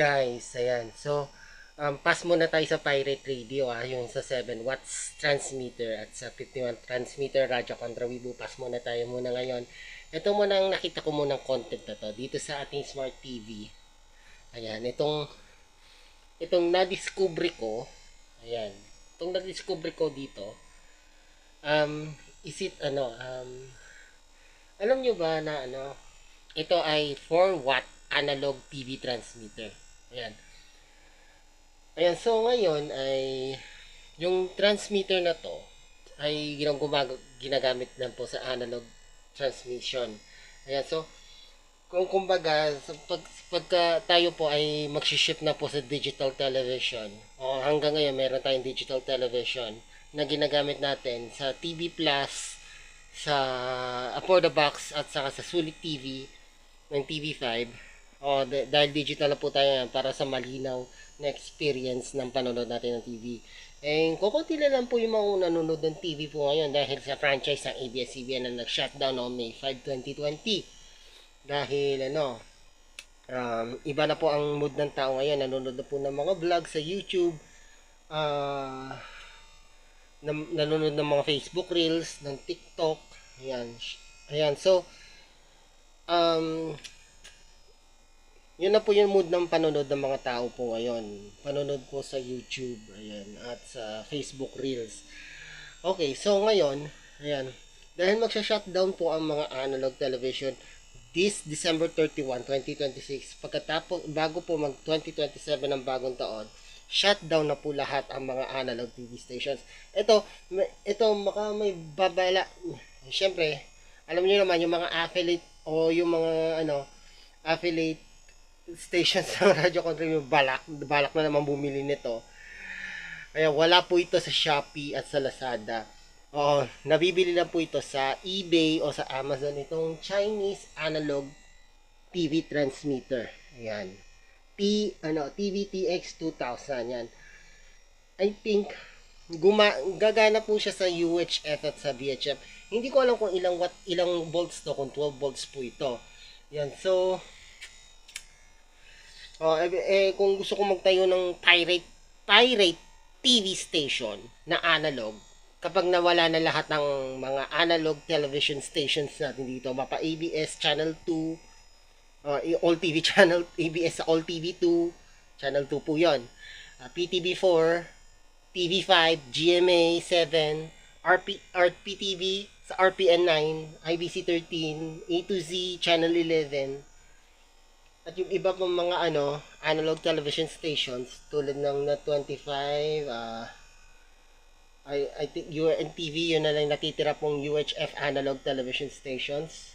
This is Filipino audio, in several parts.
guys, ayan. So, pass muna tayo sa pirate radio yung sa 7 watts transmitter at sa 51 transmitter radyo kontra Wibu. Pass muna tayo muna ngayon. Ito muna ang nakita ko munang content na to dito sa ating smart TV. Ayan, itong na-discover ko, ayan, itong na-discover ko dito, is it alam nyo ba na ito ay 4 watt analog TV transmitter. Ayan. Ayan, so ngayon ay yung transmitter na to ay ginagamit lang po sa analog transmission. Ayan, so kung kumbaga pagka tayo po ay magsiship na po sa digital television o hanggang ngayon meron tayong digital television na ginagamit natin sa TV Plus, sa for the box at saka sa Sulit TV ng TV5 dahil digital na po tayo para sa malinaw na experience ng panonood natin ng TV. Kukunti na lang po yung mga nanonood ng TV po ngayon dahil sa franchise ng ABS-CBN na nag-shutdown noong May 5, 2020. Dahil iba na po ang mood ng tao ngayon. Nanonood na po ng mga vlog sa YouTube, nanonood ng mga Facebook Reels, ng TikTok. Ayan. So, yun na po yung mood ng panonood ng mga tao po ngayon. Panonood po sa YouTube, ayan, at sa Facebook Reels. Okay, so ngayon, ayan, dahil magsha-shutdown po ang mga analog television this December 31, 2026, bago po mag 2027 ang bagong taon, shutdown na po lahat ang mga analog TV stations. Ito baka may babala. Siyempre, alam niyo naman yung mga affiliate o yung mga affiliate stations ng Radio Country, balak na naman bumili nito. Kaya wala po ito sa Shopee at sa Lazada. Nabibili lang po ito sa eBay o sa Amazon itong Chinese analog TV transmitter. Ayan. TVTX 2000 yan. I think gagana po siya sa UHF at sa VHF. Hindi ko alam kung ilang volts to, kung 12 volts po ito. Yan. So kung gusto ko magtayo ng pirate TV station na analog, kapag nawala na lahat ng mga analog television stations natin dito, mapa ABS Channel 2, All TV Channel, ABS sa All TV 2, Channel 2 po yun, PTV4, TV5, GMA 7, RPTV sa RPN 9, IBC 13, A to Z, Channel 11, at yung iba pang mga analog television stations tulad ng Net 25, I think UNTV, yun na lang natitira pong UHF analog television stations.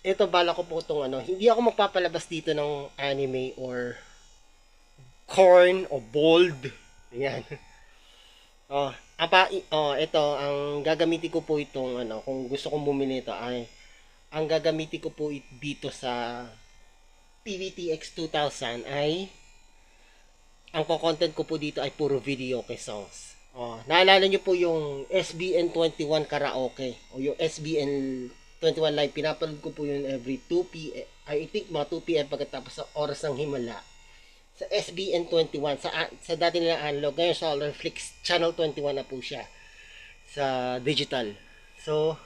Ito bala ko po itong hindi ako magpapalabas dito ng anime or corn o bold. Ayan. Ito ang gagamitin ko po itong kung gusto kong bumili ito ay ang gagamitin ko po dito sa TVTX 2000 ay ang content ko po dito ay puro video kay songs. Naalala nyo po yung SBN 21 karaoke o yung SBN 21 live, pinapanood ko po yun every 2 p.m. I think mga 2 p.m. pagkatapos sa oras ng himala sa SBN 21 sa dati nila analog, ngayon sa Flix Channel 21 na po siya sa digital. So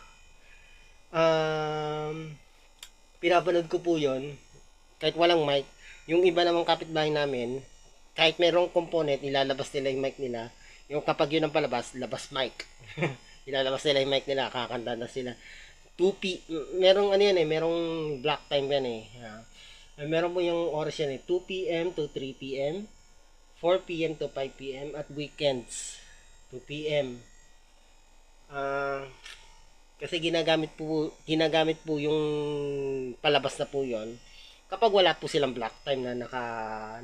pinapanood ko po yun kahit walang mic. Yung iba namang kapitbahay namin, kahit merong component, ilalabas nila yung mic nila. Yung kapag yun ang palabas, labas mic. Ilalabas nila yung mic nila, kakanta na sila. Merong merong block time yan eh. Meron po yung oras yan eh, 2 p.m. to 3 p.m., 4 p.m. to 5 p.m. at weekends 2 p.m. Kasi ginagamit po yung palabas na po yon kapag wala po silang block time na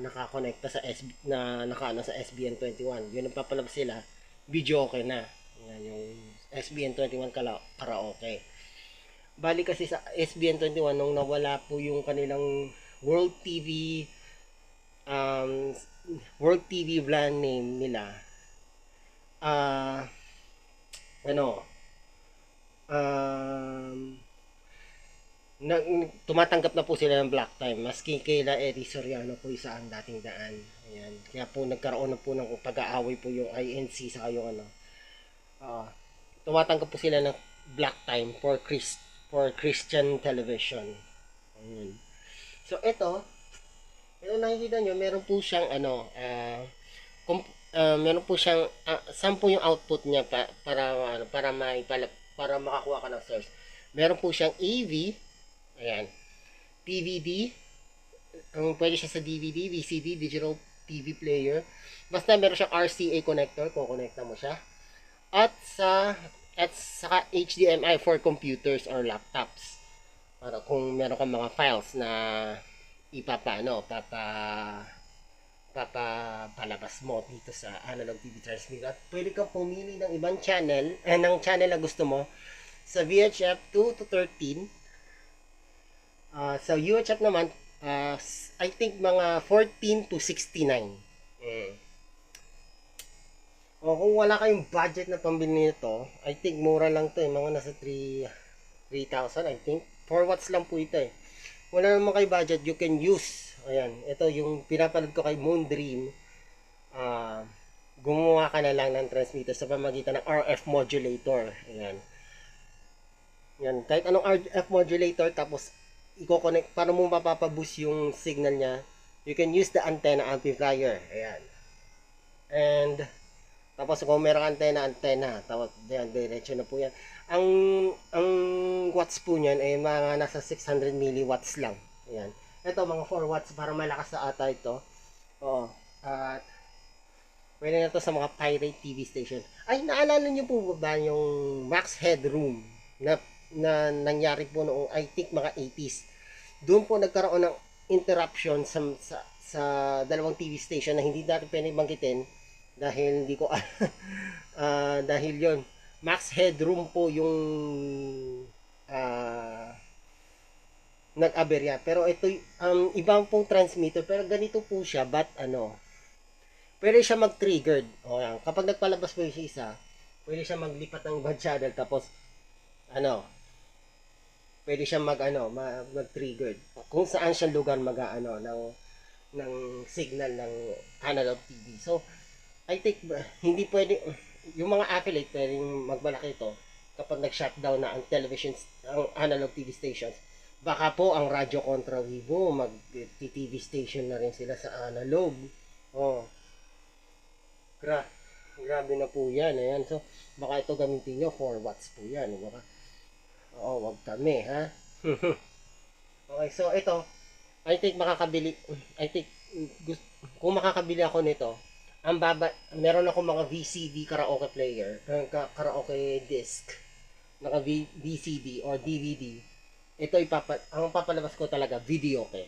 nakakonekta sa sa SBN 21. Yun ang papalabas sila, video okay na. Yan yung SBN 21 karaoke. Bali kasi sa SBN 21 nung nawala po yung kanilang World TV brand name nila. tumatanggap na po sila ng black time. Maski kila Eddie Soriano po isa ang dating daan. Ayan. Kaya po nagkaroon na po ng pag-aaway po yung INC sa yung ano. ah Tumatanggap po sila ng black time for Christian television. Ayun. So ito nakikita nyo, meron po siyang meron po siyang saan po yung output niya para makakuha ka ng source. Meron po siyang AV, ayan, DVD, pwede siya sa DVD, VCD, digital TV player. Basta meron siyang RCA connector, kukonekta mo siya. At saka HDMI for computers or laptops. Para kung meron kang mga files na papalabas mo dito sa analog TV transmitter. At pwede kang pumili ng ibang channel, ng channel na gusto mo sa VHF 2 to 13. Sa UHF naman, I think mga 14 to 69. O kung wala kayong budget na pambili nito, I think mura lang to, mga nasa 3,000 I think. 4 watts lang po ito eh. Wala naman kayo budget, you can use. Ayan, ito yung pinapanood ko kay Moon Dream. Gumawa ka na lang ng transmitter sa pamamagitan ng RF modulator. Ayan. Yan, kahit anong RF modulator, tapos i-connect para mo mapapaboost yung signal niya. You can use the antenna amplifier. Ayan. And tapos kung meron antenna, tapos diretso na po yan. Ang watts po niyan ay mga nasa 600 milliwatts lang. Ayan. Ito mga 4 watts para malakas na ata ito. Oo. At pwede na to sa mga pirate TV station. Ay, naalala niyo po ba yung Max Headroom na nangyari po noong I think mga 80s. Doon po nagkaroon ng interruption sa dalawang TV station na hindi natin pwede banggitin dahil hindi ko dahil yon Max Headroom po yung nag-aberya. Pero ito ibang pong transmitter, pero ganito po siya, but pwede siya mag-triggered. O yan, kapag nagpalabas po yung isa, pwede siya maglipat ng bad channel, tapos pwede siya mag-triggered. Kung saan siya lugar ng signal ng analog TV. So I think hindi pwede yung mga affiliate pwedeng magmalaki ito kapag nag-shutdown na ang analog TV stations. Baka po ang Radyo Contra Vivo mag-TV station na rin sila sa analog. Grabe na po yan. Ayan. So baka ito gamitin nyo 4 watts po yan. Baka wag kami ha. Okay, so ito I think kung makakabili ako nito, meron ako mga VCD karaoke player, karaoke disc, naka VCD or DVD. Ito ang papalabas ko talaga video okay.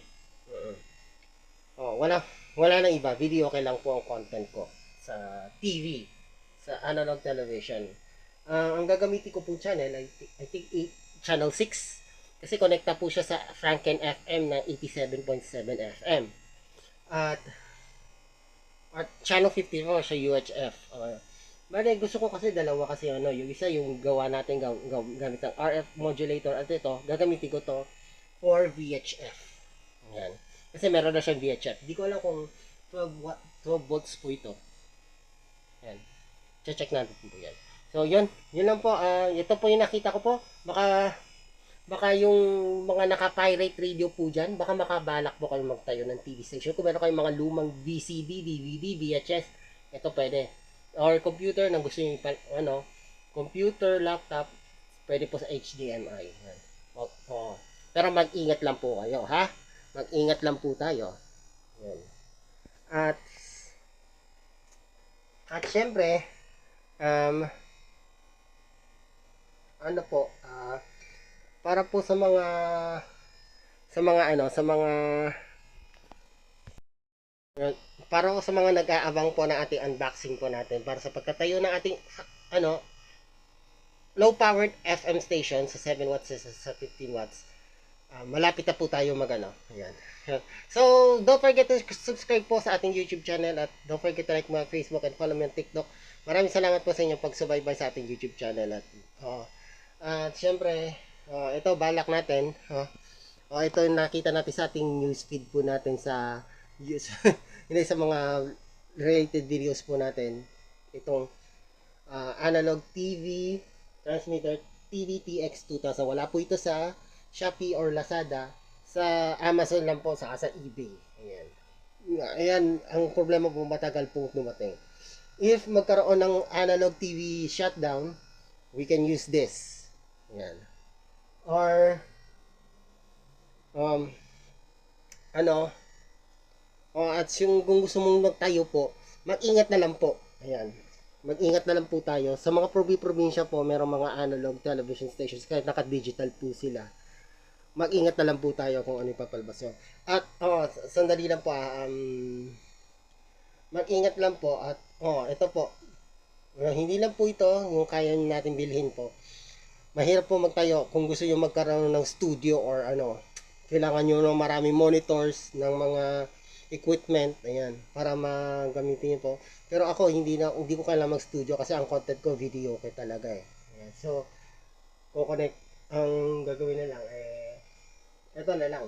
Wala nang iba, video okay lang po ang content ko sa TV, sa analog television. Ang gagamitin ko pong channel I think channel 6 kasi connecta po siya sa Franken FM na 87.7 FM. At channel 54 sa UHF. Bale, gusto ko kasi dalawa kasi yung isa yung gawa natin gamit ang RF modulator at ito, gagamitin ko to for VHF. Ayan. Kasi meron na siyang VHF. Di ko alam kung 12 volts po ito. Ayan. Check natin po yan. So, yun lang po. Ito po yung nakita ko po. Baka yung mga naka-pirate radio po dyan, baka makabalak po kayo magtayo ng TV station. Kung meron kayong mga lumang VCD, DVD, VHS, ito pwede. Or computer na gusto nyo computer, laptop, pwede po sa HDMI. Pero mag-ingat lang po kayo, ha? Mag-ingat lang po tayo. Yan. At syempre, para po sa mga para po sa mga nag-aabang po ng ating unboxing po natin para sa pagtatayo ng ating low powered FM station sa 7 watts sa 15 watts. Malapit na po tayo ayan. So don't forget to subscribe po sa ating YouTube channel at don't forget to like my Facebook and follow me on TikTok. Maraming salamat po sa inyong pagsubaybay sa ating YouTube channel at syempre ito balak natin O, ito yung nakita natin sa ating newsfeed po natin sa hindi sa mga related videos po natin. Itong analog TV transmitter TVTX2000. Wala po ito sa Shopee or Lazada. Sa Amazon lang po, saka sa eBay. Ayan. Ayan, ang problema po, matagal po dumating. If magkaroon ng analog TV shutdown, we can use this. Ayan. Or, um, ano, at yung kung gusto mong magtayo po, mag-ingat na lang po. Ayan. Mag-ingat na lang po tayo. Sa mga probinsya po, merong mga analog television stations, kahit naka-digital po sila. Mag-ingat na lang po tayo kung ano yung papalabas nyo. At, sandali lang po, mag-ingat lang po at ito po. Hindi lang po ito yung kaya natin bilhin po. Mahirap po magtayo kung gusto niyo magkaroon ng studio or ano. Kailangan niyo ng maraming monitors, ng mga equipment, ayan, para magamitin niyo po. Pero ako hindi ko kailangan mag-studio kasi ang content ko video okay talaga eh. Ayan. So, ko-connect ang gagawin na lang ito na lang.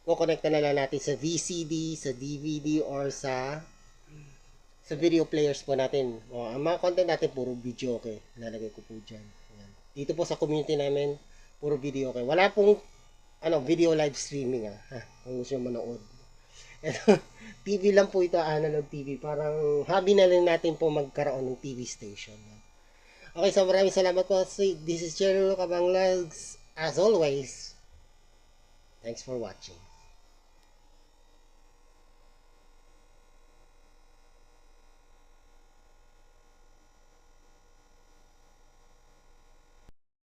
Ko-connect na lang natin sa VCD, sa DVD or sa video players po natin. Ang mga content natin puro video okay. Lalagay ko po diyan. Ayan. Dito po sa community namin puro video okay. Wala pong video live streaming kung gusto mo manood. TV lang po ito, analog TV. Parang hobby na lang natin po magkaroon ng TV station. Okay, so maraming salamat po. This is Cheryl Kabanglags. As always, thanks for watching.